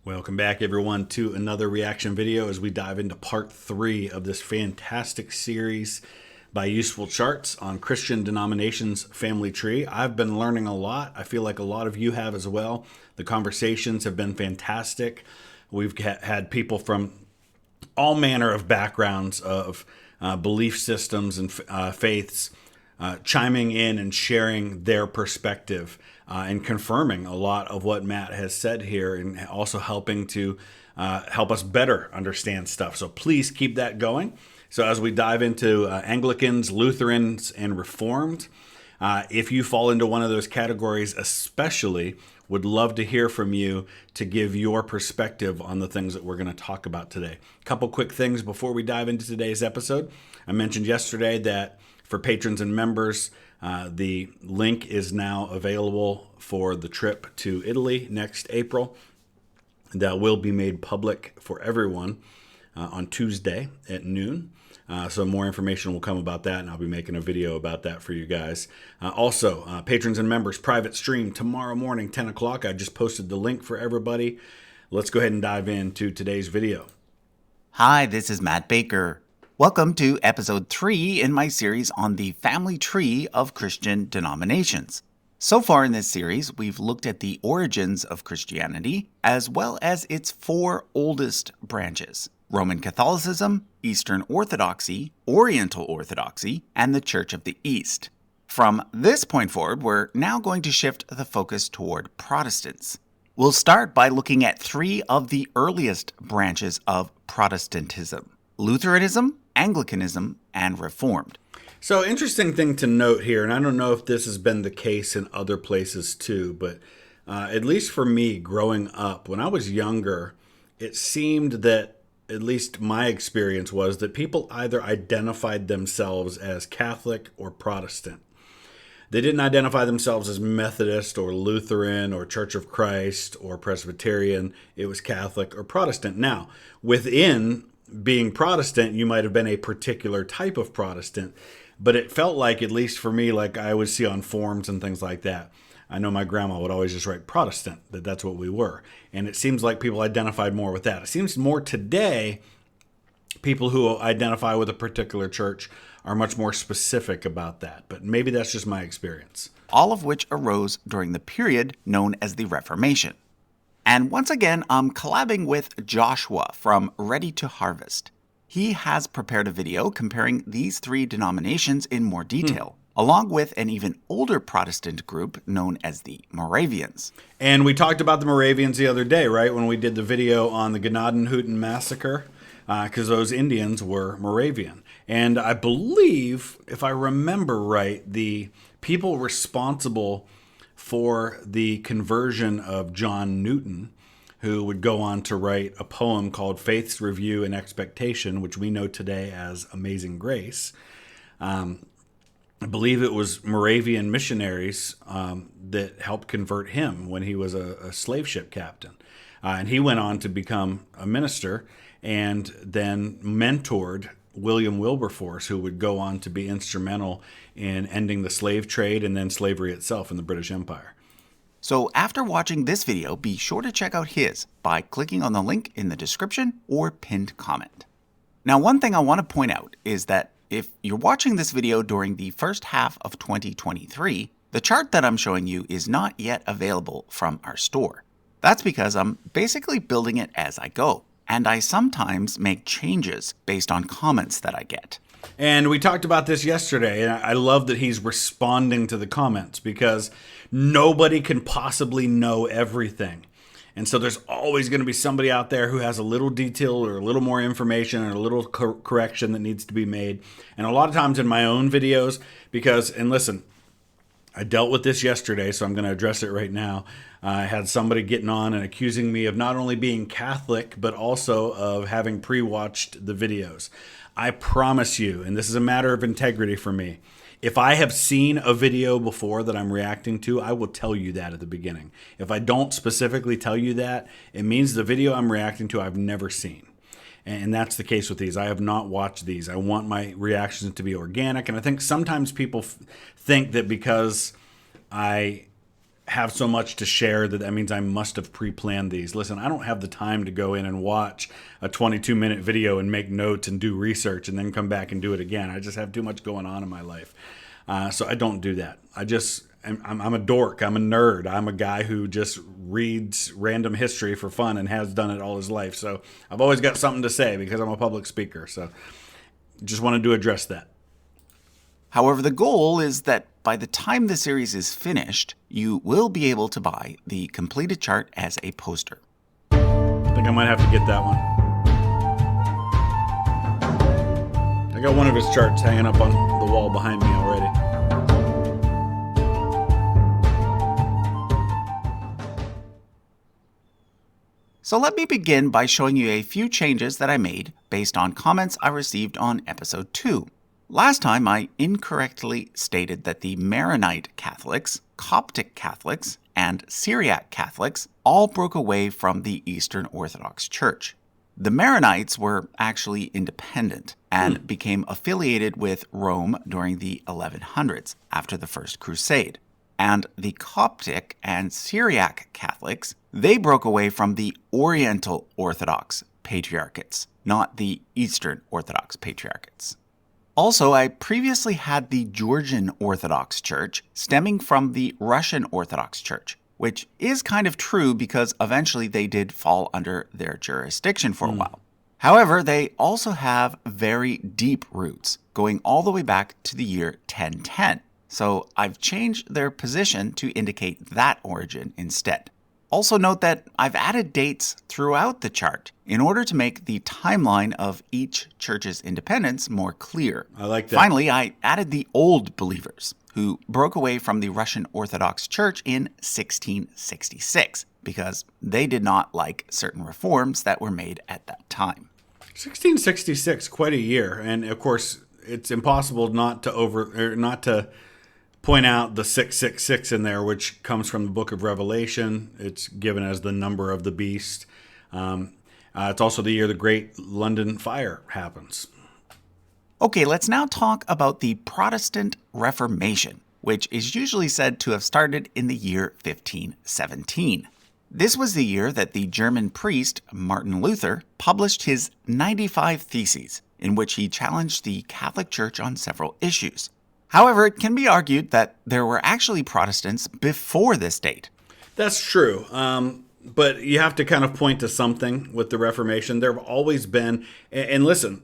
Welcome back, everyone, to another reaction video as we dive into part 3 of this fantastic series by Useful Charts on Christian Denominations Family Tree. I've been learning a lot. I feel like a lot of you have as well. The conversations have been fantastic. We've had people from all manner of backgrounds of belief systems and faiths chiming in and sharing their perspective and confirming a lot of what Matt has said here, and also helping to help us better understand stuff. So please keep that going. So as we dive into Anglicans, Lutherans, and Reformed, if you fall into one of those categories especially, would love to hear from you to give your perspective on the things that we're going to talk about today. A couple quick things before we dive into today's episode. I mentioned yesterday that for patrons and members, the link is now available for the trip to Italy next April. That will be made public for everyone on Tuesday at noon. So more information will come about that, and I'll be making a video about that for you guys. Also, patrons and members, private stream tomorrow morning, 10 o'clock. I just posted the link for everybody. Let's go ahead and dive into today's video. Hi, this is Matt Baker. Welcome to episode 3 in my series on the family tree of Christian denominations. So far in this series, we've looked at the origins of Christianity, as well as its 4 oldest branches: Roman Catholicism, Eastern Orthodoxy, Oriental Orthodoxy, and the Church of the East. From this point forward, we're now going to shift the focus toward Protestants. We'll start by looking at 3 of the earliest branches of Protestantism: Lutheranism, Anglicanism, and Reformed. So interesting thing to note here, and I don't know if this has been the case in other places too, but at least for me growing up, when I was younger, it seemed that, at least my experience was, that people either identified themselves as Catholic or Protestant. They didn't identify themselves as Methodist or Lutheran or Church of Christ or Presbyterian. It was Catholic or Protestant. Now, within being Protestant, you might have been a particular type of Protestant, but it felt like, at least for me, like I would see on forums and things like that, I know my grandma would always just write Protestant, that's what we were. And it seems like people identified more with that. It seems more today, people who identify with a particular church are much more specific about that. But maybe that's just my experience. All of which arose during the period known as the Reformation. And once again, I'm collabing with Joshua from Ready to Harvest. He has prepared a video comparing these 3 denominations in more detail, along with an even older Protestant group known as the Moravians. And we talked about the Moravians the other day, right, when we did the video on the Gnadenhutten massacre, because those Indians were Moravian. And I believe, if I remember right, the people responsible for the conversion of John Newton, who would go on to write a poem called Faith's Review and Expectation, which we know today as Amazing Grace. I believe it was Moravian missionaries that helped convert him when he was a slave ship captain. And he went on to become a minister and then mentored William Wilberforce, who would go on to be instrumental in ending the slave trade and then slavery itself in the British Empire. So after watching this video, be sure to check out his by clicking on the link in the description or pinned comment. Now, one thing I want to point out is that if you're watching this video during the first half of 2023, the chart that I'm showing you is not yet available from our store. That's because I'm basically building it as I go, and I sometimes make changes based on comments that I get. And we talked about this yesterday, and I love that he's responding to the comments, because nobody can possibly know everything. And so there's always going to be somebody out there who has a little detail or a little more information or a little correction that needs to be made. And a lot of times in my own videos, because, and listen, I dealt with this yesterday, so I'm going to address it right now. I had somebody getting on and accusing me of not only being Catholic, but also of having pre-watched the videos. I promise you, and this is a matter of integrity for me, if I have seen a video before that I'm reacting to, I will tell you that at the beginning. If I don't specifically tell you that, it means the video I'm reacting to I've never seen. And that's the case with these. I have not watched these. I want my reactions to be organic. And I think sometimes people think that because I have so much to share that means I must have pre-planned these. Listen, I don't have the time to go in and watch a 22-minute video and make notes and do research and then come back and do it again. I just have too much going on in my life. So I don't do that. I'm a dork. I'm a nerd. I'm a guy who just reads random history for fun and has done it all his life. So I've always got something to say because I'm a public speaker. So just wanted to address that. However, the goal is that by the time the series is finished, you will be able to buy the completed chart as a poster. I think I might have to get that one. I got one of his charts hanging up on the wall behind me already. So let me begin by showing you a few changes that I made based on comments I received on episode 2. Last time, I incorrectly stated that the Maronite Catholics, Coptic Catholics, and Syriac Catholics all broke away from the Eastern Orthodox Church. The Maronites were actually independent and became affiliated with Rome during the 1100s after the First Crusade. And the Coptic and Syriac Catholics, they broke away from the Oriental Orthodox Patriarchates, not the Eastern Orthodox Patriarchates. Also, I previously had the Georgian Orthodox Church stemming from the Russian Orthodox Church, which is kind of true because eventually they did fall under their jurisdiction for a while. However, they also have very deep roots, going all the way back to the year 1010. So I've changed their position to indicate that origin instead. Also note that I've added dates throughout the chart in order to make the timeline of each church's independence more clear. I like that. Finally, I added the Old Believers, who broke away from the Russian Orthodox Church in 1666 because they did not like certain reforms that were made at that time. 1666, quite a year, and of course, it's impossible not to point out the 666 in there, which comes from the book of Revelation. It's given as the number of the beast. It's also the year the Great London Fire happens. Okay, let's now talk about the Protestant Reformation, which is usually said to have started in the year 1517. This was the year that the German priest Martin Luther published his 95 Theses, in which he challenged the Catholic Church on several issues. However, it can be argued that there were actually Protestants before this date. That's true. But you have to kind of point to something with the Reformation. There have always been, and listen,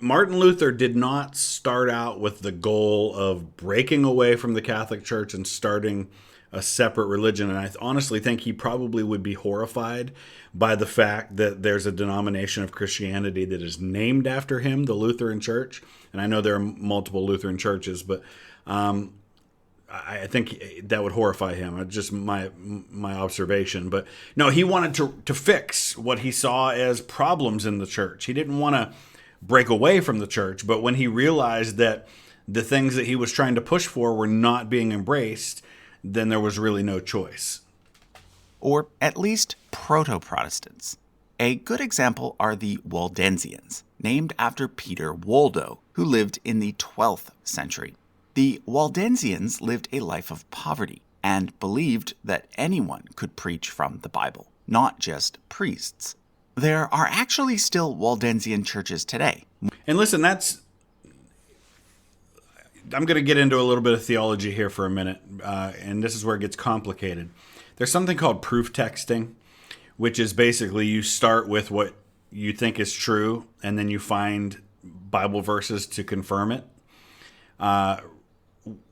Martin Luther did not start out with the goal of breaking away from the Catholic Church and starting a separate religion. And I honestly think he probably would be horrified by the fact that there's a denomination of Christianity that is named after him, the Lutheran Church. And I know there are multiple Lutheran churches, but I think that would horrify him. It's just my observation. But no, he wanted to fix what he saw as problems in the church. He didn't want to break away from the church, but when he realized that the things that he was trying to push for were not being embraced, then there was really no choice. Or at least Proto-protestants. A good example are the Waldensians, named after Peter Waldo, who lived in the 12th century. The Waldensians lived a life of poverty and believed that anyone could preach from the Bible, not just priests. There are actually still Waldensian churches today. And listen, I'm going to get into a little bit of theology here for a minute, and this is where it gets complicated. There's something called proof texting, which is basically you start with what you think is true, and then you find Bible verses to confirm it,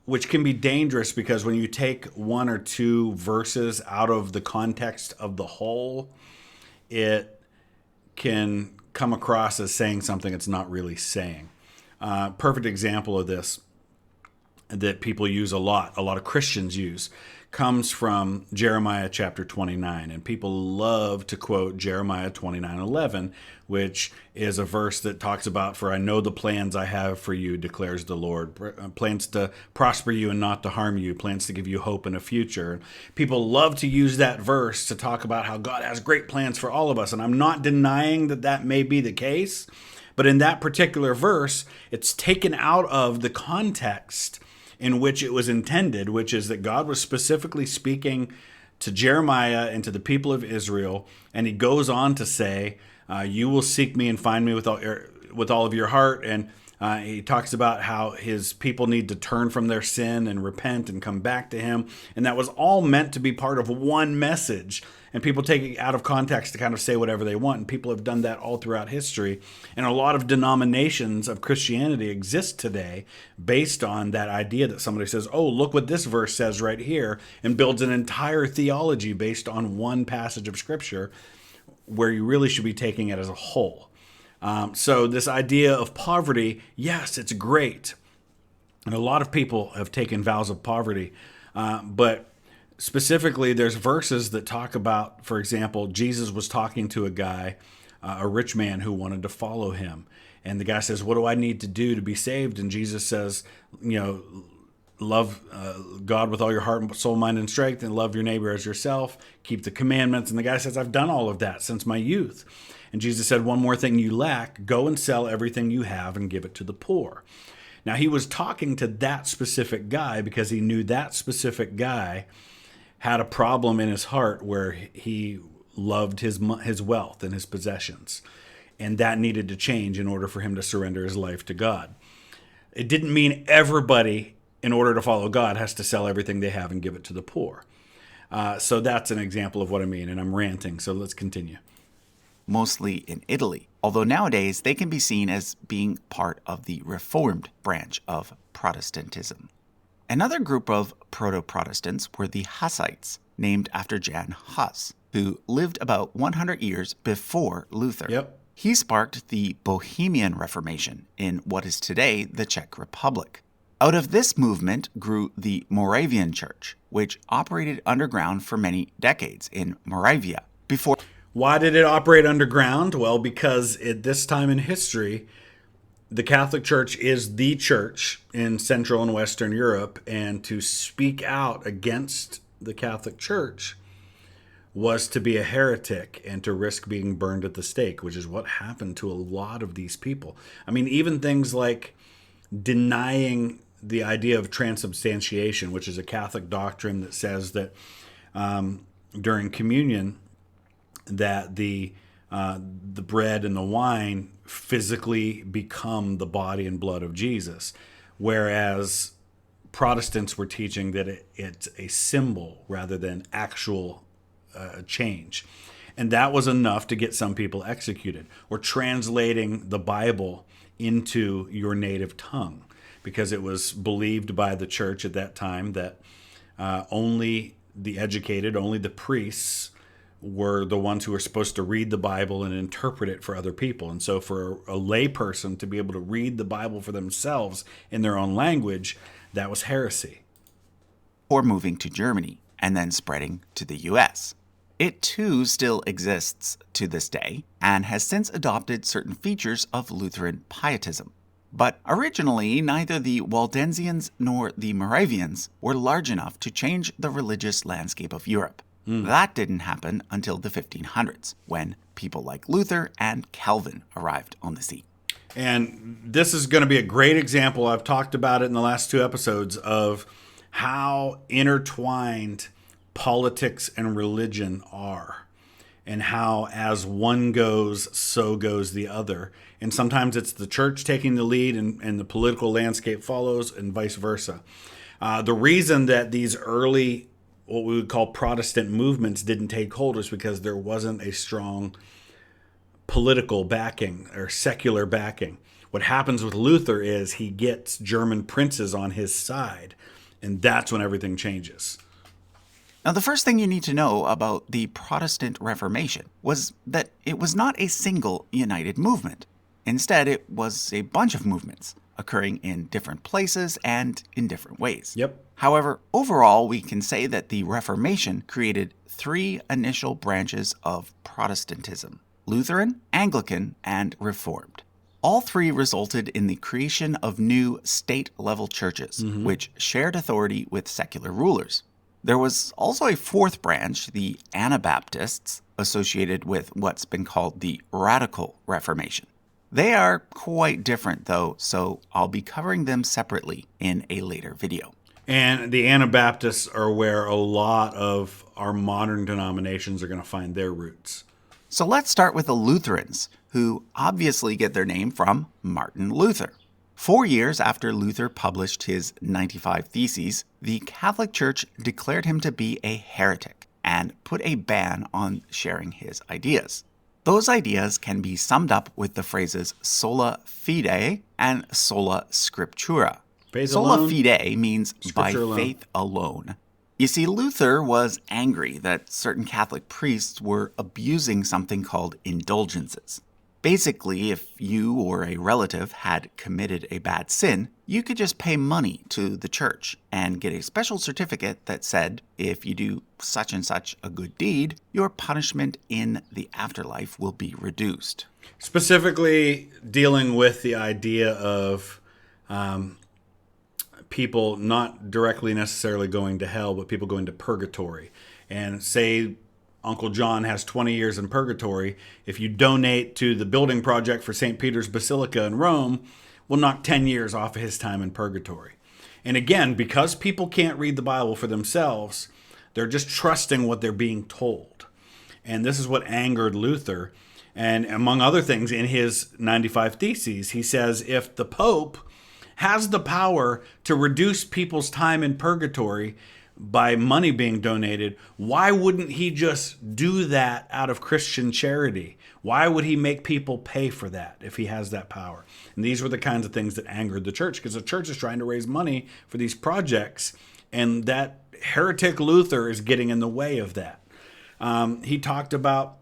which can be dangerous because when you take one or two verses out of the context of the whole, it can come across as saying something it's not really saying. Perfect example of this that people use a lot of Christians use, comes from Jeremiah chapter 29. And people love to quote Jeremiah 29:11, which is a verse that talks about, "For I know the plans I have for you, declares the Lord. Plans to prosper you and not to harm you, plans to give you hope and a future." People love to use that verse to talk about how God has great plans for all of us. And I'm not denying that that may be the case. But in that particular verse, it's taken out of the context in which it was intended, which is that God was specifically speaking to Jeremiah and to the people of Israel. And he goes on to say, you will seek me and find me with all of your heart. And he talks about how his people need to turn from their sin and repent and come back to him. And that was all meant to be part of one message. And people take it out of context to kind of say whatever they want. And people have done that all throughout history. And a lot of denominations of Christianity exist today based on that idea that somebody says, oh, look what this verse says right here, and builds an entire theology based on one passage of Scripture, where you really should be taking it as a whole. So this idea of poverty, yes, it's great. And a lot of people have taken vows of poverty. But specifically, there's verses that talk about, for example, Jesus was talking to a guy, a rich man who wanted to follow him. And the guy says, what do I need to do to be saved? And Jesus says, love God with all your heart, soul, mind, and strength, and love your neighbor as yourself. Keep the commandments. And the guy says, I've done all of that since my youth. And Jesus said, one more thing you lack, go and sell everything you have and give it to the poor. Now, he was talking to that specific guy because he knew that specific guy had a problem in his heart where he loved his wealth and his possessions. And that needed to change in order for him to surrender his life to God. It didn't mean everybody, in order to follow God, has to sell everything they have and give it to the poor. So that's an example of what I mean, and I'm ranting, so let's continue. Mostly in Italy, although nowadays they can be seen as being part of the Reformed branch of Protestantism. Another group of Proto-protestants were the Hussites, named after Jan Hus, who lived about 100 years before Luther. Yep. He sparked the Bohemian Reformation in what is today the Czech Republic. Out of this movement grew the Moravian Church, which operated underground for many decades in Moravia before... Why did it operate underground? Well, because at this time in history, the Catholic Church is the church in Central and Western Europe, and to speak out against the Catholic Church was to be a heretic and to risk being burned at the stake, which is what happened to a lot of these people. I mean, even things like denying the idea of transubstantiation, which is a Catholic doctrine that says that during communion, that the bread and the wine physically become the body and blood of Jesus, whereas Protestants were teaching that it's a symbol rather than actual change. And that was enough to get some people executed, or translating the Bible into your native tongue, because it was believed by the church at that time that only the educated, only the priests were the ones who were supposed to read the Bible and interpret it for other people. And so for a lay person to be able to read the Bible for themselves in their own language, that was heresy. Or moving to Germany and then spreading to the US. It too still exists to this day and has since adopted certain features of Lutheran pietism. But originally, neither the Waldensians nor the Moravians were large enough to change the religious landscape of Europe. That didn't happen until the 1500s, when people like Luther and Calvin arrived on the scene. And this is going to be a great example. I've talked about it in the last 2 episodes of how intertwined politics and religion are, and how as one goes, so goes the other. And sometimes it's the church taking the lead and the political landscape follows, and vice versa. The reason that these early, what we would call Protestant movements, didn't take hold is because there wasn't a strong political backing or secular backing. What happens with Luther is he gets German princes on his side, and that's when everything changes. Now, the first thing you need to know about the Protestant Reformation was that it was not a single united movement. Instead, it was a bunch of movements occurring in different places and in different ways. Yep. However, overall, we can say that the Reformation created 3 initial branches of Protestantism: Lutheran, Anglican, and Reformed. All 3 resulted in the creation of new state-level churches, which shared authority with secular rulers. There was also a 4th branch, the Anabaptists, associated with what's been called the Radical Reformation. They are quite different, though, so I'll be covering them separately in a later video. And the Anabaptists are where a lot of our modern denominations are going to find their roots. So let's start with the Lutherans, who obviously get their name from Martin Luther. 4 years after Luther published his 95 Theses, the Catholic Church declared him to be a heretic and put a ban on sharing his ideas. Those ideas can be summed up with the phrases sola fide and sola scriptura. Sola fide means by faith alone. You see, Luther was angry that certain Catholic priests were abusing something called indulgences. Basically, if you or a relative had committed a bad sin, you could just pay money to the church and get a special certificate that said, if you do such and such a good deed, your punishment in the afterlife will be reduced. Specifically dealing with the idea of people not directly necessarily going to hell, but people going to purgatory. And say Uncle John has 20 years in purgatory. If you donate to the building project for St. Peter's Basilica in Rome, we'll knock 10 years off of his time in purgatory. And again, because people can't read the Bible for themselves, they're just trusting what they're being told. And this is what angered Luther. And among other things, in his 95 Theses, he says if the Pope has the power to reduce people's time in purgatory by money being donated, why wouldn't he just do that out of Christian charity? Why would he make people pay for that if he has that power? And these were the kinds of things that angered the church, because the church is trying to raise money for these projects, and that heretic Luther is getting in the way of that. He talked about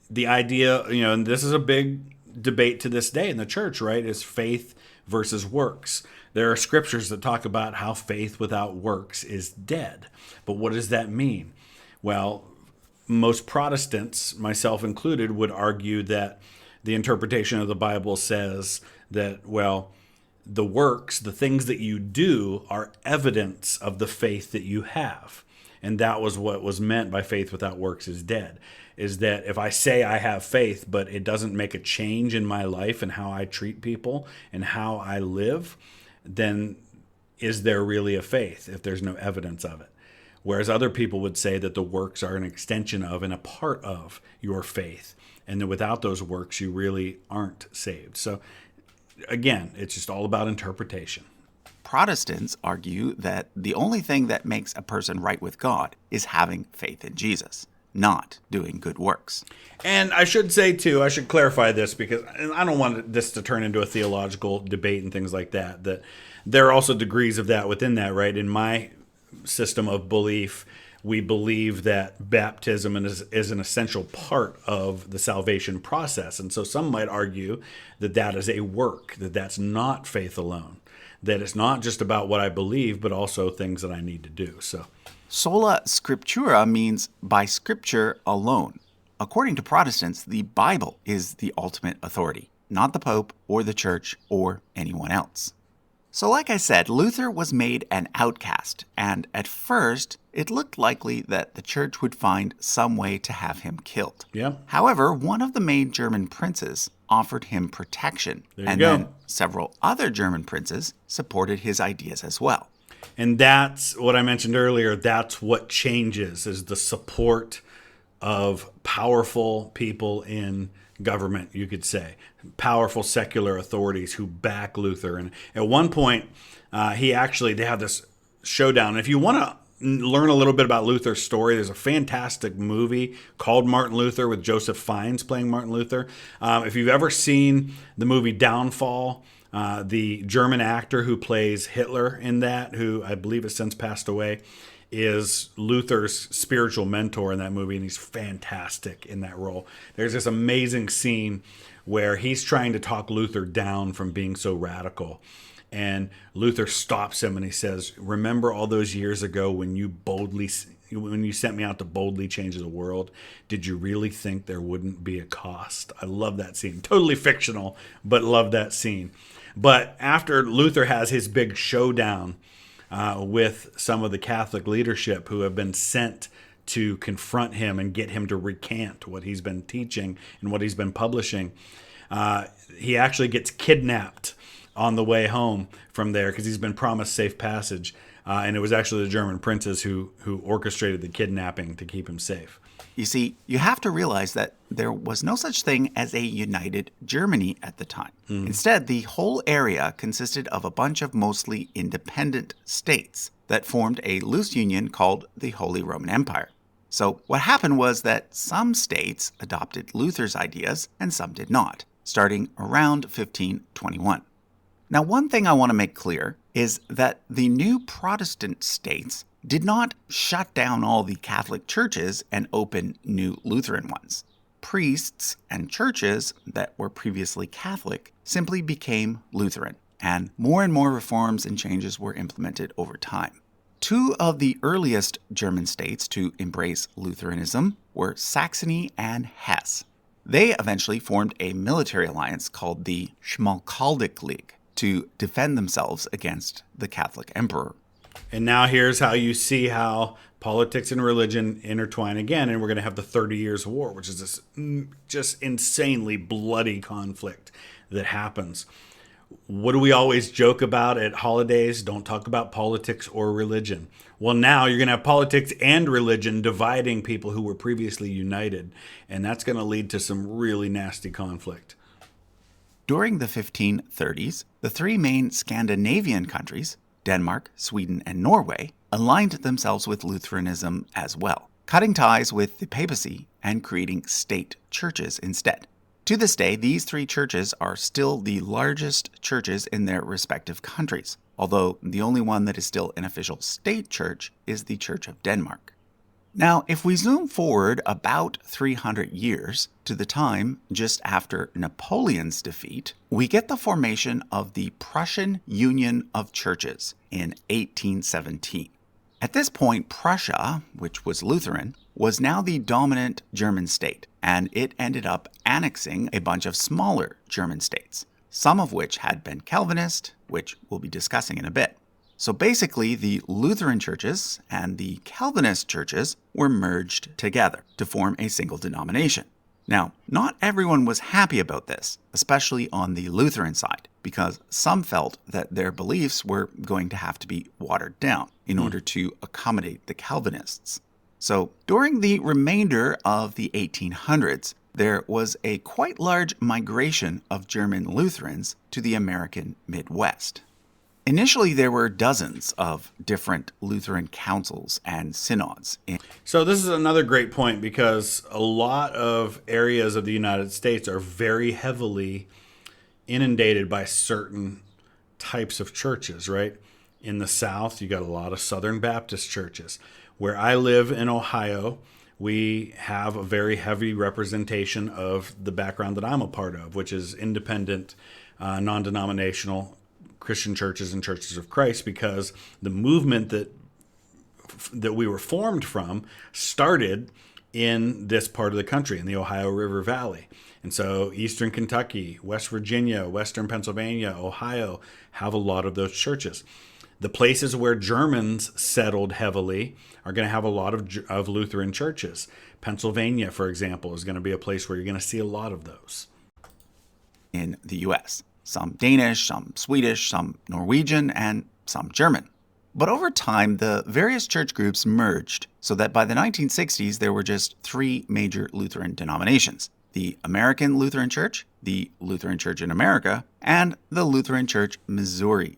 the idea, and this is a big debate to this day in the church, right, is faith versus works. There are scriptures that talk about how faith without works is dead. But what does that mean? Well, most Protestants, myself included, would argue that the interpretation of the Bible says that, well, the works, the things that you do, are evidence of the faith that you have. And that was what was meant by faith without works is dead. Is that if I say I have faith, but it doesn't make a change in my life and how I treat people and how I live, then is there really a faith if there's no evidence of it? Whereas other people would say that the works are an extension of and a part of your faith, and that without those works, you really aren't saved. So again, it's just all about interpretation. Protestants argue that the only thing that makes a person right with God is having faith in Jesus, not doing good works. And I should say, too, I should clarify this, because I don't want this to turn into a theological debate and things like that, that there are also degrees of that within that, right? In my system of belief, we believe that baptism is an essential part of the salvation process. And so some might argue that that is a work, that that's not faith alone, that it's not just about what I believe, but also things that I need to do. So sola scriptura means by scripture alone. According to Protestants, the Bible is the ultimate authority, not the Pope or the church or anyone else. So like I said, Luther was made an outcast, and at first, it looked likely that the church would find some way to have him killed. Yeah. However, one of the main German princes offered him protection, and go. then several other German princes supported his ideas as well. And that's what I mentioned earlier. That's what changes, is the support of powerful people in government, you could say. Powerful secular authorities who back Luther. And at one point, they have this showdown. And if you want to learn a little bit about Luther's story, there's a fantastic movie called Martin Luther with Joseph Fiennes playing Martin Luther. If you've ever seen the movie Downfall, the German actor who plays Hitler in that, who I believe has since passed away, is Luther's spiritual mentor in that movie, and he's fantastic in that role. There's this amazing scene where he's trying to talk Luther down from being so radical. And Luther stops him and he says, "Remember all those years ago when you sent me out to boldly change the world? Did you really think there wouldn't be a cost?" I love that scene. Totally fictional, but love that scene. But after Luther has his big showdown with some of the Catholic leadership who have been sent to confront him and get him to recant what he's been teaching and what he's been publishing, He actually gets kidnapped on the way home from there because he's been promised safe passage. And it was actually the German princes who orchestrated the kidnapping to keep him safe. You see, you have to realize that there was no such thing as a united Germany at the time. Instead, the whole area consisted of a bunch of mostly independent states that formed a loose union called the Holy Roman Empire. So what happened was that some states adopted Luther's ideas and some did not, starting around 1521. Now, one thing I want to make clear is that the new Protestant states did not shut down all the Catholic churches and open new Lutheran ones. Priests and churches that were previously Catholic simply became Lutheran, and more reforms and changes were implemented over time. Two of the earliest German states to embrace Lutheranism were Saxony and Hesse. They eventually formed a military alliance called the Schmalkaldic League to defend themselves against the Catholic Emperor. And now here's how you see how politics and religion intertwine again, and we're going to have the 30 Years' War, which is this just insanely bloody conflict that happens. What do we always joke about at holidays? Don't talk about politics or religion. Well, now you're going to have politics and religion dividing people who were previously united, and that's going to lead to some really nasty conflict. During the 1530s, the three main Scandinavian countries, Denmark, Sweden, and Norway, aligned themselves with Lutheranism as well, cutting ties with the papacy and creating state churches instead. To this day, these three churches are still the largest churches in their respective countries, although the only one that is still an official state church is the Church of Denmark. Now, if we zoom forward about 300 years to the time just after Napoleon's defeat, we get the formation of the Prussian Union of Churches in 1817. At this point, Prussia, which was Lutheran, was now the dominant German state, and it ended up annexing a bunch of smaller German states, some of which had been Calvinist, which we'll be discussing in a bit. So basically, the Lutheran churches and the Calvinist churches were merged together to form a single denomination. Now, not everyone was happy about this, especially on the Lutheran side, because some felt that their beliefs were going to have to be watered down in order to accommodate the Calvinists. So during the remainder of the 1800s, there was a quite large migration of German Lutherans to the American Midwest. Initially, there were dozens of different Lutheran councils and synods. So this is another great point because a lot of areas of the United States are very heavily inundated by certain types of churches, right? In the South, you got a lot of Southern Baptist churches. Where I live in Ohio, we have a very heavy representation of the background that I'm a part of, which is independent, non-denominational Christian churches and churches of Christ, because the movement that we were formed from started in this part of the country, in the Ohio River Valley. And so Eastern Kentucky, West Virginia, Western Pennsylvania, Ohio have a lot of those churches. The places where Germans settled heavily are going to have a lot of Lutheran churches. Pennsylvania, for example, is going to be a place where you're going to see a lot of those. In the U.S., some Danish, some Swedish, some Norwegian, and some German. But over time, the various church groups merged so that by the 1960s, there were just three major Lutheran denominations: the American Lutheran Church, the Lutheran Church in America, and the Lutheran Church Missouri.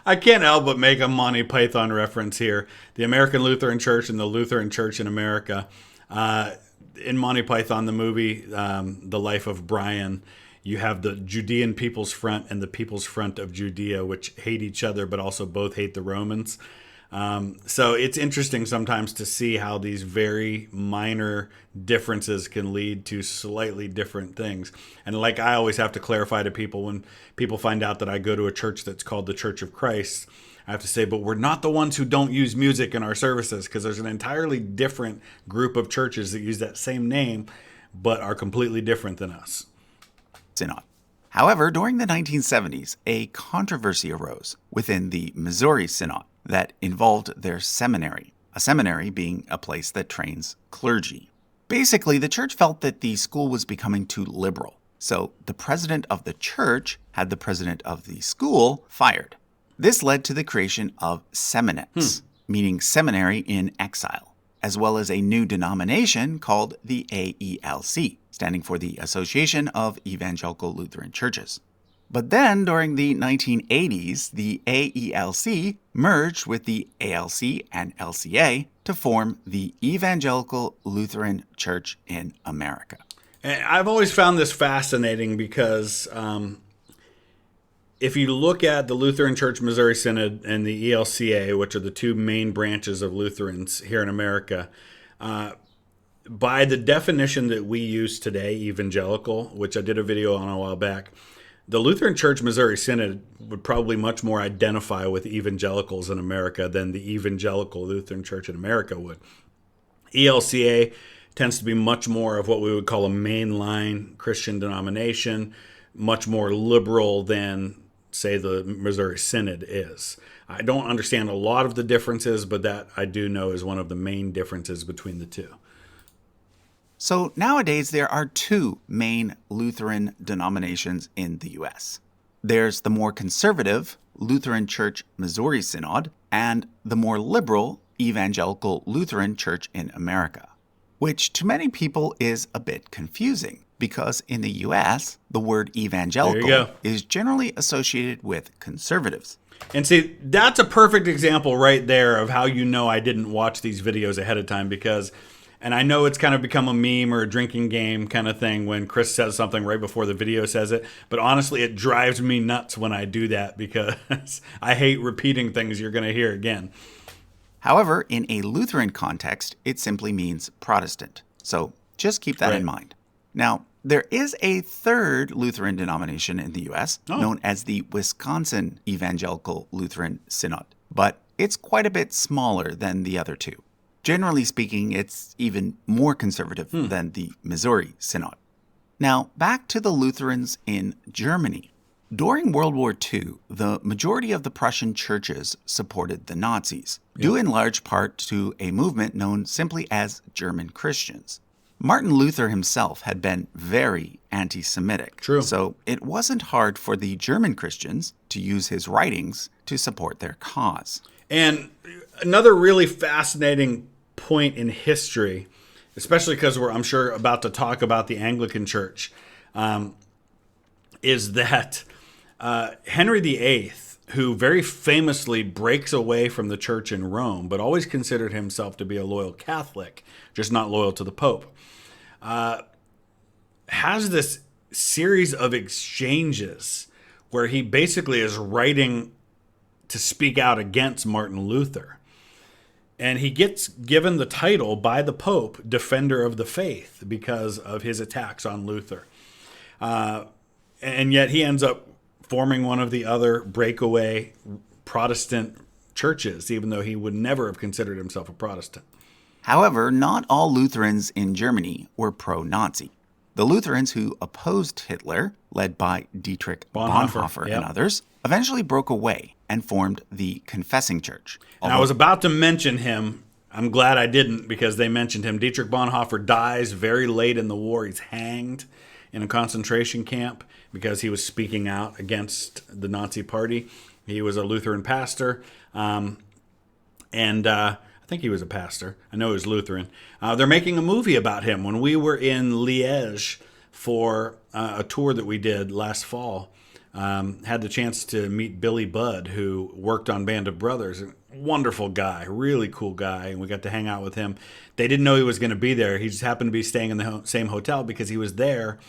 I can't help but make a Monty Python reference here. The American Lutheran Church and the Lutheran Church in America. In Monty Python, the movie, The Life of Brian, you have the Judean People's Front and the People's Front of Judea, which hate each other, but also both hate the Romans. So it's interesting sometimes to see how these very minor differences can lead to slightly different things. And like I always have to clarify to people when people find out that I go to a church that's called the Church of Christ, I have to say, but we're not the ones who don't use music in our services, because there's an entirely different group of churches that use that same name, but are completely different than us. Synod. However, during the 1970s, a controversy arose within the Missouri Synod that involved their seminary, a seminary being a place that trains clergy. Basically, the church felt that the school was becoming too liberal, So the president of the church had the president of the school fired. This led to the creation of seminates, meaning seminary in exile, as well as a new denomination called the AELC, standing for the Association of Evangelical Lutheran Churches. But then, during the 1980s, the AELC merged with the ALC and LCA to form the Evangelical Lutheran Church in America. And I've always found this fascinating because if you look at the Lutheran Church Missouri Synod and the ELCA, which are the two main branches of Lutherans here in America, by the definition that we use today, evangelical, which I did a video on a while back, the Lutheran Church Missouri Synod would probably much more identify with evangelicals in America than the Evangelical Lutheran Church in America would. ELCA tends to be much more of what we would call a mainline Christian denomination, much more liberal than, say, the Missouri Synod is. I don't understand a lot of the differences, but that I do know is one of the main differences between the two. So nowadays, there are two main Lutheran denominations in the U.S. There's the more conservative Lutheran Church Missouri Synod and the more liberal Evangelical Lutheran Church in America, which to many people is a bit confusing because in the U.S., the word evangelical is generally associated with conservatives. And see, that's a perfect example right there of how you know I didn't watch these videos ahead of time because... And I know it's kind of become a meme or a drinking game kind of thing when Chris says something right before the video says it. But honestly, it drives me nuts when I do that because I hate repeating things you're going to hear again. However, in a Lutheran context, it simply means Protestant. So just keep that in mind. Now, there is a third Lutheran denomination in the U.S. known as the Wisconsin Evangelical Lutheran Synod. But it's quite a bit smaller than the other two. Generally speaking, it's even more conservative than the Missouri Synod. Now, back to the Lutherans in Germany. During World War II, the majority of the Prussian churches supported the Nazis, due in large part to a movement known simply as German Christians. Martin Luther himself had been very anti-Semitic, so it wasn't hard for the German Christians to use his writings to support their cause. And another really fascinating point in history, especially because we're, I'm sure, about to talk about the Anglican Church, is that Henry VIII, who very famously breaks away from the church in Rome, but always considered himself to be a loyal Catholic, just not loyal to the Pope, has this series of exchanges where he basically is writing to speak out against Martin Luther. And he gets given the title by the Pope, Defender of the Faith, because of his attacks on Luther. And yet he ends up forming one of the other breakaway Protestant churches, even though he would never have considered himself a Protestant. However, not all Lutherans in Germany were pro-Nazi. The Lutherans who opposed Hitler, led by Dietrich Bonhoeffer and others, eventually broke away and formed the Confessing Church. And I was about to mention him. I'm glad I didn't because they mentioned him. Dietrich Bonhoeffer dies very late in the war. He's hanged in a concentration camp because he was speaking out against the Nazi party. He was a Lutheran pastor, and I think he was a pastor. I know he was Lutheran. They're making a movie about him. When we were in Liège for a tour that we did last fall, had the chance to meet Billy Budd, who worked on Band of Brothers. Wonderful guy, really cool guy, and we got to hang out with him. They didn't know he was going to be there. He just happened to be staying in the same hotel because he was there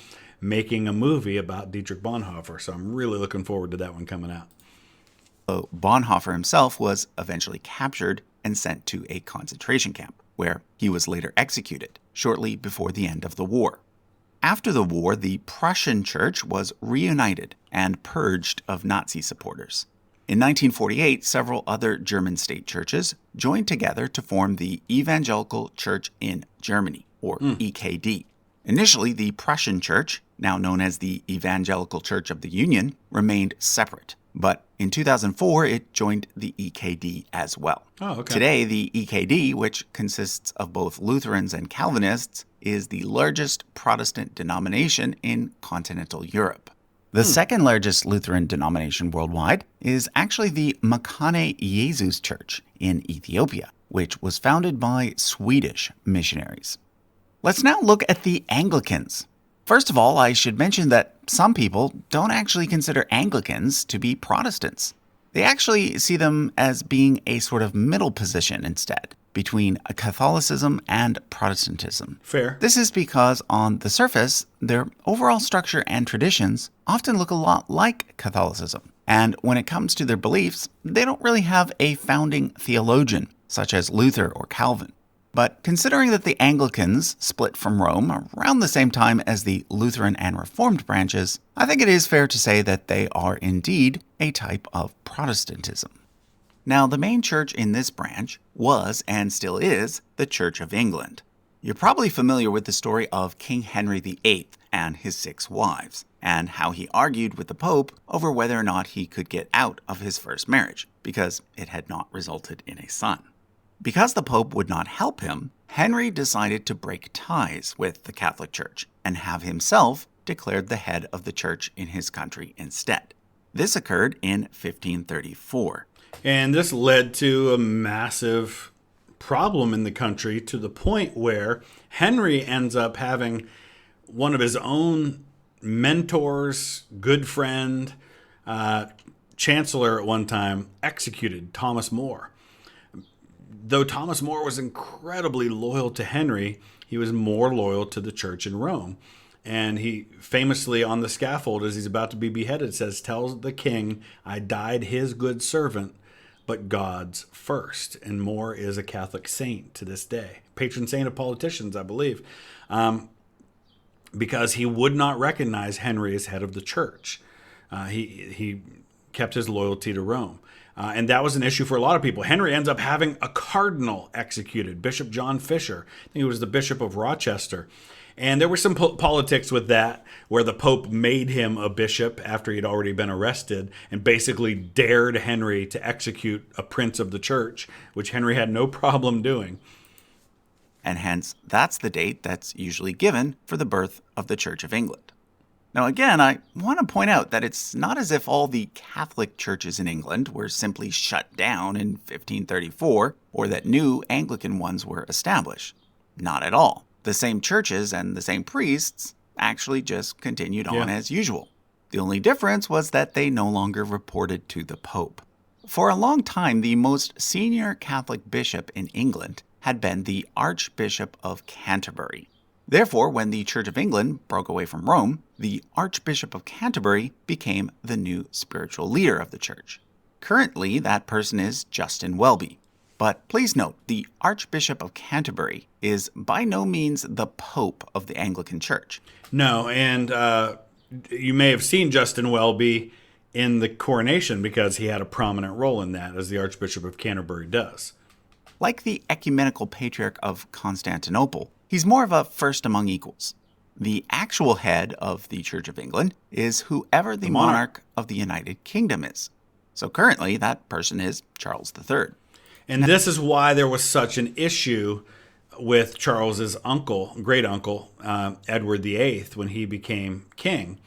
making a movie about Dietrich Bonhoeffer. So I'm really looking forward to that one coming out. Bonhoeffer himself was eventually captured and sent to a concentration camp, where he was later executed shortly before the end of the war. After the war, the Prussian church was reunited and purged of Nazi supporters. In 1948, several other German state churches joined together to form the Evangelical Church in Germany, or EKD. Initially, the Prussian church, now known as the Evangelical Church of the Union, remained separate. But in 2004, it joined the EKD as well. Oh, okay. Today, the EKD, which consists of both Lutherans and Calvinists, is the largest Protestant denomination in continental Europe. The second largest Lutheran denomination worldwide is actually the Makane Jesus Church in Ethiopia, which was founded by Swedish missionaries. Let's now look at the Anglicans. First of all, I should mention that some people don't actually consider Anglicans to be Protestants. They actually see them as being a sort of middle position instead, between Catholicism and Protestantism. Fair. This is because on the surface, their overall structure and traditions often look a lot like Catholicism. And when it comes to their beliefs, they don't really have a founding theologian, such as Luther or Calvin. But considering that the Anglicans split from Rome around the same time as the Lutheran and Reformed branches, I think it is fair to say that they are indeed a type of Protestantism. Now, the main church in this branch was, and still is, the Church of England. You're probably familiar with the story of King Henry VIII and his 6 wives, and how he argued with the Pope over whether or not he could get out of his first marriage, because it had not resulted in a son. Because the Pope would not help him, Henry decided to break ties with the Catholic Church and have himself declared the head of the church in his country instead. This occurred in 1534. And this led to a massive problem in the country, to the point where Henry ends up having one of his own mentors, good friend, chancellor at one time, executed, Thomas More. Though Thomas More was incredibly loyal to Henry, he was more loyal to the church in Rome. And he famously on the scaffold, as he's about to be beheaded, says, "Tell the king I died his good servant, but God's first." And More is a Catholic saint to this day. Patron saint of politicians, I believe. Because he would not recognize Henry as head of the church. He kept his loyalty to Rome. And that was an issue for a lot of people. Henry ends up having a cardinal executed, Bishop John Fisher. I think he was the Bishop of Rochester. And there was some politics with that, where the Pope made him a bishop after he'd already been arrested and basically dared Henry to execute a prince of the church, which Henry had no problem doing. And hence, that's the date that's usually given for the birth of the Church of England. Now again, I want to point out that it's not as if all the Catholic churches in England were simply shut down in 1534, or that new Anglican ones were established. Not at all. The same churches and the same priests actually just continued on as usual. The only difference was that they no longer reported to the Pope. For a long time, the most senior Catholic bishop in England had been the Archbishop of Canterbury. Therefore, when the Church of England broke away from Rome, the Archbishop of Canterbury became the new spiritual leader of the church. Currently, that person is Justin Welby. But please note, the Archbishop of Canterbury is by no means the Pope of the Anglican Church. No, and you may have seen Justin Welby in the coronation because he had a prominent role in that, as the Archbishop of Canterbury does. Like the ecumenical patriarch of Constantinople, he's more of a first among equals. The actual head of the Church of England is whoever the monarch of the United Kingdom is. So currently, that person is Charles III. And this is why there was such an issue with Charles's uncle, great uncle, Edward VIII, when he became king,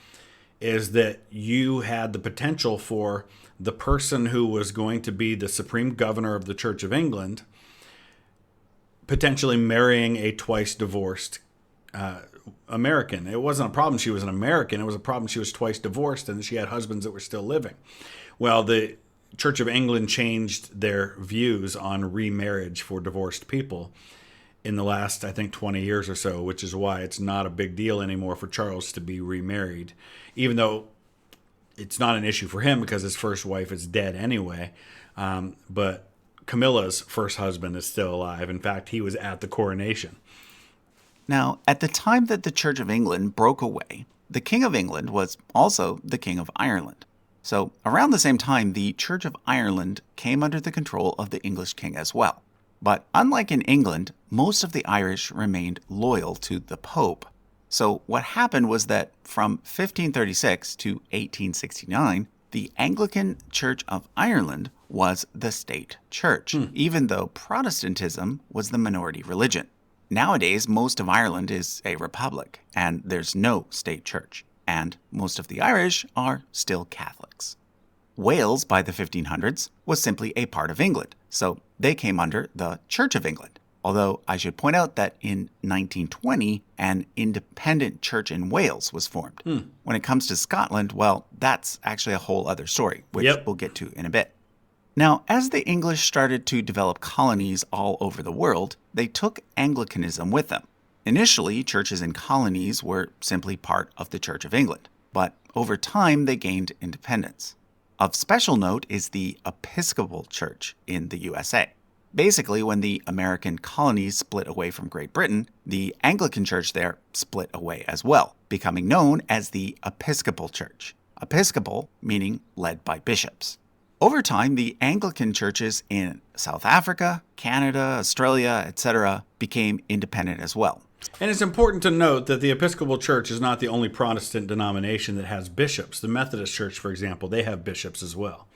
is that you had the potential for the person who was going to be the supreme governor of the Church of England potentially marrying a twice divorced American. It wasn't a problem she was an American. It was a problem she was twice divorced and she had husbands that were still living. Well, the Church of England changed their views on remarriage for divorced people in the last, I think, 20 years or so, which is why it's not a big deal anymore for Charles to be remarried, even though it's not an issue for him because his first wife is dead anyway. But Camilla's first husband is still alive. In fact, he was at the coronation. Now, at the time that the Church of England broke away, the King of England was also the King of Ireland. So around the same time, the Church of Ireland came under the control of the English king as well. But unlike in England, most of the Irish remained loyal to the Pope. So what happened was that from 1536 to 1869, the Anglican Church of Ireland was the state church, even though Protestantism was the minority religion. Nowadays, most of Ireland is a republic, and there's no state church, and most of the Irish are still Catholics. Wales, by the 1500s, was simply a part of England, so they came under the Church of England. Although I should point out that in 1920, an independent church in Wales was formed. When it comes to Scotland, well, that's actually a whole other story, which we'll get to in a bit. Now, as the English started to develop colonies all over the world, they took Anglicanism with them. Initially, churches in colonies were simply part of the Church of England, but over time they gained independence. Of special note is the Episcopal Church in the USA. Basically, when the American colonies split away from Great Britain, the Anglican Church there split away as well, becoming known as the Episcopal Church. Episcopal meaning led by bishops. Over time, the Anglican churches in South Africa, Canada, Australia, etc. became independent as well. And it's important to note that the Episcopal Church is not the only Protestant denomination that has bishops. The Methodist Church, for example, they have bishops as well.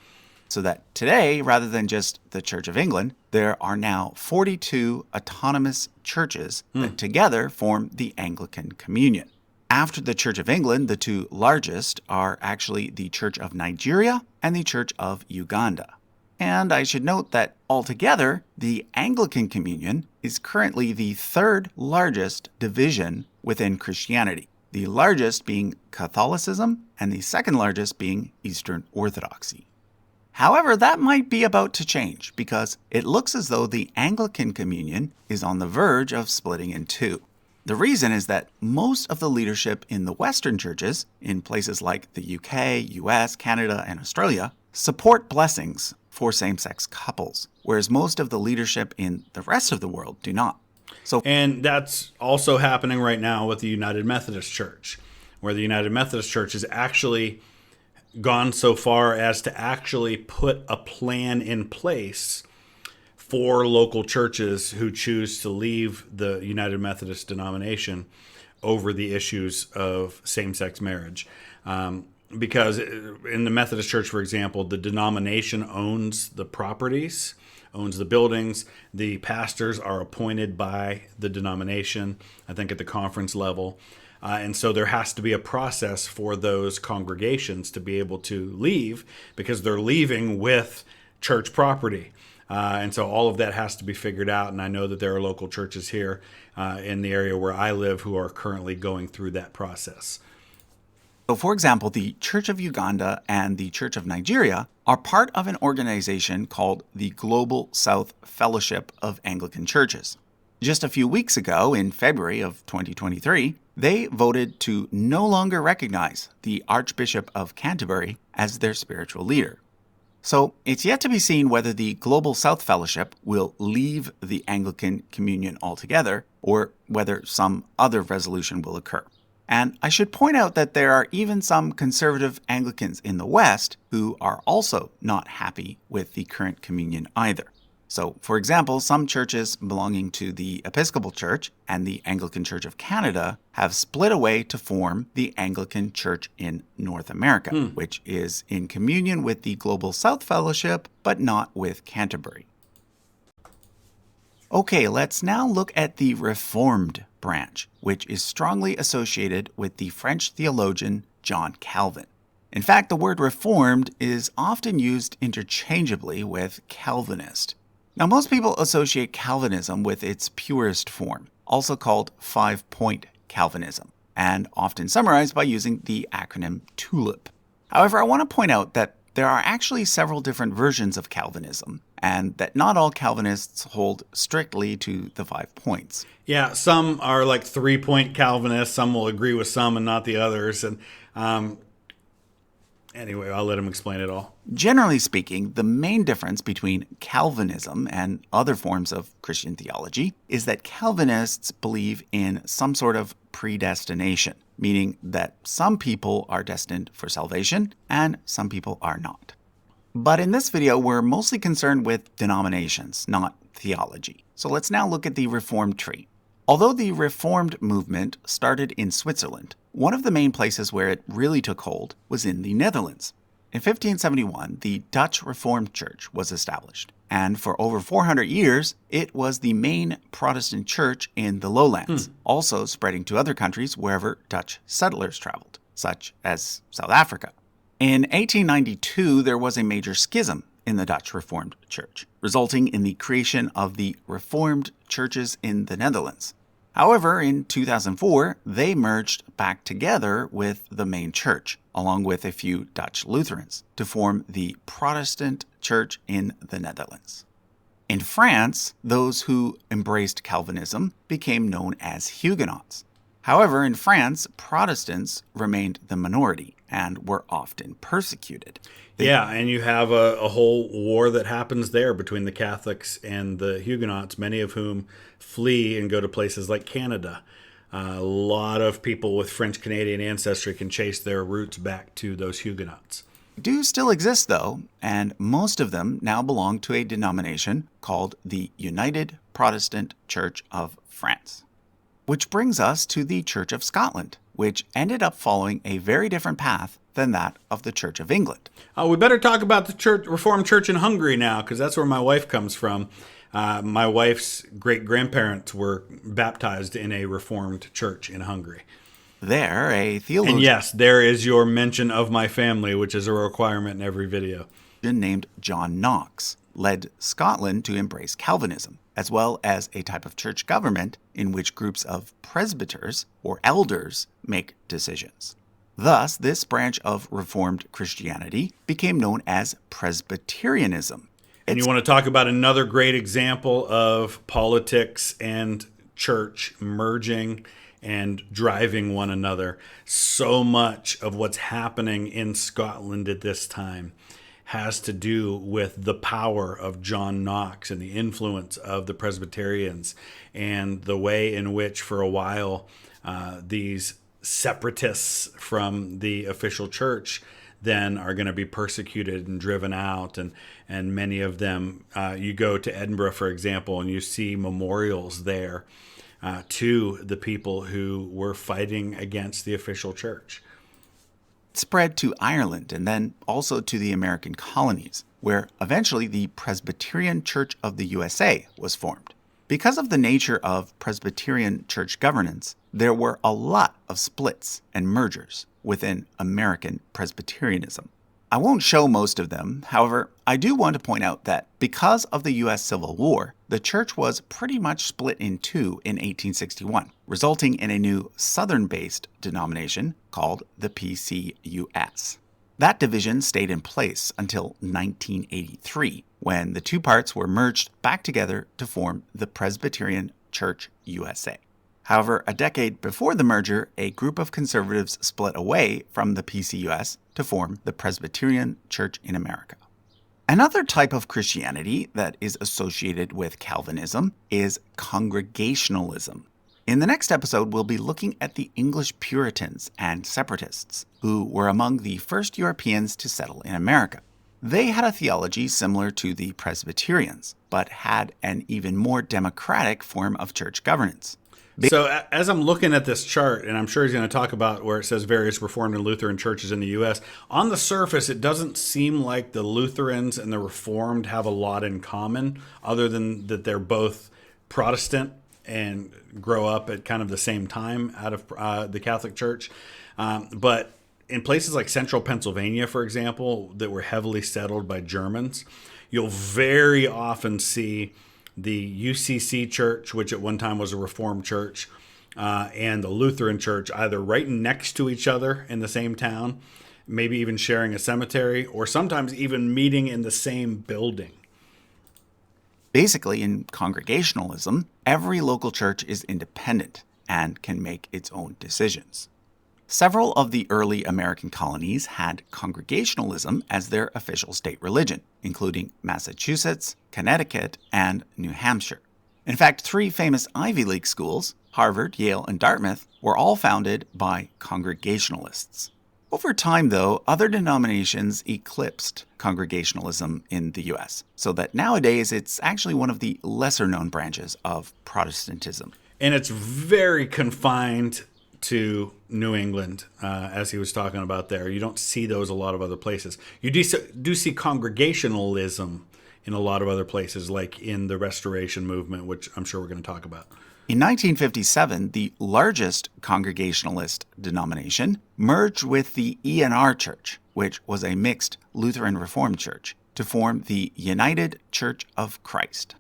So that today, rather than just the Church of England, there are now 42 autonomous churches that together form the Anglican Communion. After the Church of England, the two largest are actually the Church of Nigeria and the Church of Uganda. And I should note that altogether, the Anglican Communion is currently the third largest division within Christianity, the largest being Catholicism and the second largest being Eastern Orthodoxy. However, that might be about to change because it looks as though the Anglican Communion is on the verge of splitting in two. The reason is that most of the leadership in the Western churches, in places like the UK, US, Canada, and Australia, support blessings for same-sex couples, whereas most of the leadership in the rest of the world do not. And that's also happening right now with the United Methodist Church, where the United Methodist Church has actually gone so far as to actually put a plan in place for local churches who choose to leave the United Methodist denomination over the issues of same-sex marriage. Because in the Methodist Church, for example, the denomination owns the properties, owns the buildings. The pastors are appointed by the denomination, I think at the conference level. And so there has to be a process for those congregations to be able to leave because they're leaving with church property. And so all of that has to be figured out. And I know that there are local churches here in the area where I live who are currently going through that process. So, for example, the Church of Uganda and the Church of Nigeria are part of an organization called the Global South Fellowship of Anglican Churches. Just a few weeks ago, in February of 2023, they voted to no longer recognize the Archbishop of Canterbury as their spiritual leader. So it's yet to be seen whether the Global South Fellowship will leave the Anglican Communion altogether or whether some other resolution will occur. And I should point out that there are even some conservative Anglicans in the West who are also not happy with the current communion either. So, for example, some churches belonging to the Episcopal Church and the Anglican Church of Canada have split away to form the Anglican Church in North America, which is in communion with the Global South Fellowship, but not with Canterbury. Okay, let's now look at the Reformed branch, which is strongly associated with the French theologian John Calvin. In fact, the word Reformed is often used interchangeably with Calvinist. Now, most people associate Calvinism with its purest form, also called five-point Calvinism, and often summarized by using the acronym TULIP. However, I want to point out that there are actually several different versions of Calvinism, and that not all Calvinists hold strictly to the 5 points. Yeah, some are like 3-point Calvinists. Some will agree with some and not the others. And anyway, I'll let him explain it all. Generally speaking, the main difference between Calvinism and other forms of Christian theology is that Calvinists believe in some sort of predestination, meaning that some people are destined for salvation and some people are not. But in this video, we're mostly concerned with denominations, not theology. So let's now look at the Reformed tree. Although the Reformed movement started in Switzerland, one of the main places where it really took hold was in the Netherlands. In 1571, the Dutch Reformed Church was established, and for over 400 years, it was the main Protestant church in the lowlands, also spreading to other countries wherever Dutch settlers traveled, such as South Africa. In 1892, there was a major schism in the Dutch Reformed Church, resulting in the creation of the Reformed churches in the Netherlands. However, in 2004, they merged back together with the main church, along with a few Dutch Lutherans, to form the Protestant Church in the Netherlands. In France, those who embraced Calvinism became known as Huguenots. However, in France, Protestants remained the minority and were often persecuted. And you have a whole war that happens there between the Catholics and the Huguenots, many of whom flee and go to places like Canada. A lot of people with French-Canadian ancestry can chase their roots back to those Huguenots. Do still exist, though, and most of them now belong to a denomination called the United Protestant Church of France. Which brings us to the Church of Scotland, which ended up following a very different path than that of the Church of England. We better talk about the Reformed Church in Hungary now, because that's where my wife comes from. My wife's great-grandparents were baptized in a Reformed church in Hungary. There, a theologian... And yes, there is your mention of my family, which is a requirement in every video. ...named John Knox led Scotland to embrace Calvinism, as well as a type of church government in which groups of presbyters, or elders, make decisions. Thus, this branch of Reformed Christianity became known as Presbyterianism. And you want to talk about another great example of politics and church merging and driving one another. So much of what's happening in Scotland at this time has to do with the power of John Knox and the influence of the Presbyterians and the way in which, for a while, these separatists from the official church then are going to be persecuted and driven out. And many of them, you go to Edinburgh, for example, and you see memorials there to the people who were fighting against the official church. It spread to Ireland and then also to the American colonies, where eventually the Presbyterian Church of the USA was formed. Because of the nature of Presbyterian church governance, there were a lot of splits and mergers within American Presbyterianism. I won't show most of them. However, I do want to point out that because of the U.S. Civil War, the church was pretty much split in two in 1861, resulting in a new Southern-based denomination called the PCUS. That division stayed in place until 1983, when the two parts were merged back together to form the Presbyterian Church USA. However, a decade before the merger, a group of conservatives split away from the PCUS to form the Presbyterian Church in America. Another type of Christianity that is associated with Calvinism is Congregationalism. In the next episode, we'll be looking at the English Puritans and Separatists, who were among the first Europeans to settle in America. They had a theology similar to the Presbyterians, but had an even more democratic form of church governance. So as I'm looking at this chart, and I'm sure he's going to talk about where it says various Reformed and Lutheran churches in the U.S., on the surface, it doesn't seem like the Lutherans and the Reformed have a lot in common, other than that they're both Protestant and grow up at kind of the same time out of the Catholic Church. But in places like central Pennsylvania, for example, that were heavily settled by Germans, you'll very often see the UCC church, which at one time was a Reformed church, and the Lutheran church either right next to each other in the same town, maybe even sharing a cemetery, or sometimes even meeting in the same building. Basically, in Congregationalism, every local church is independent and can make its own decisions. Several of the early American colonies had Congregationalism as their official state religion, including Massachusetts, Connecticut, and New Hampshire. In fact, 3 famous Ivy League schools, Harvard, Yale, and Dartmouth, were all founded by Congregationalists. Over time, though, other denominations eclipsed Congregationalism in the U.S., so that nowadays it's actually one of the lesser-known branches of Protestantism. And it's very confined to New England, as he was talking about there. You don't see those a lot of other places. You do see congregationalism in a lot of other places, like in the Restoration movement, which I'm sure we're going to talk about. In 1957, the largest Congregationalist denomination merged with the ENR Church, which was a mixed Lutheran Reformed church, to form the United Church of Christ.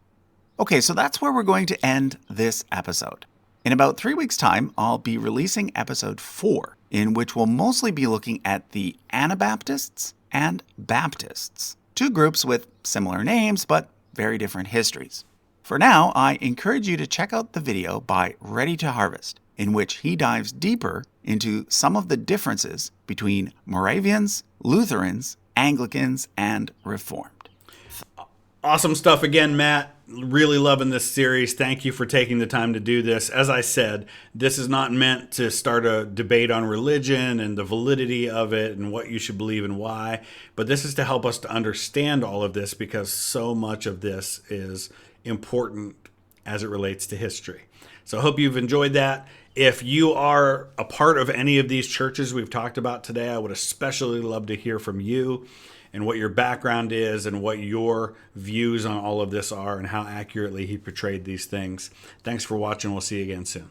Okay, so that's where we're going to end this episode. In about 3 weeks' time, I'll be releasing episode 4, in which we'll mostly be looking at the Anabaptists and Baptists, two groups with similar names but very different histories. For now, I encourage you to check out the video by Ready to Harvest, in which he dives deeper into some of the differences between Moravians, Lutherans, Anglicans, and Reformed. Awesome stuff again, Matt. Really loving this series. Thank you for taking the time to do this. As I said, this is not meant to start a debate on religion and the validity of it and what you should believe and why, but this is to help us to understand all of this, because so much of this is important as it relates to history. So I hope you've enjoyed that. If you are a part of any of these churches we've talked about today, I would especially love to hear from you and what your background is and what your views on all of this are and how accurately he portrayed these things. Thanks for watching. We'll see you again soon.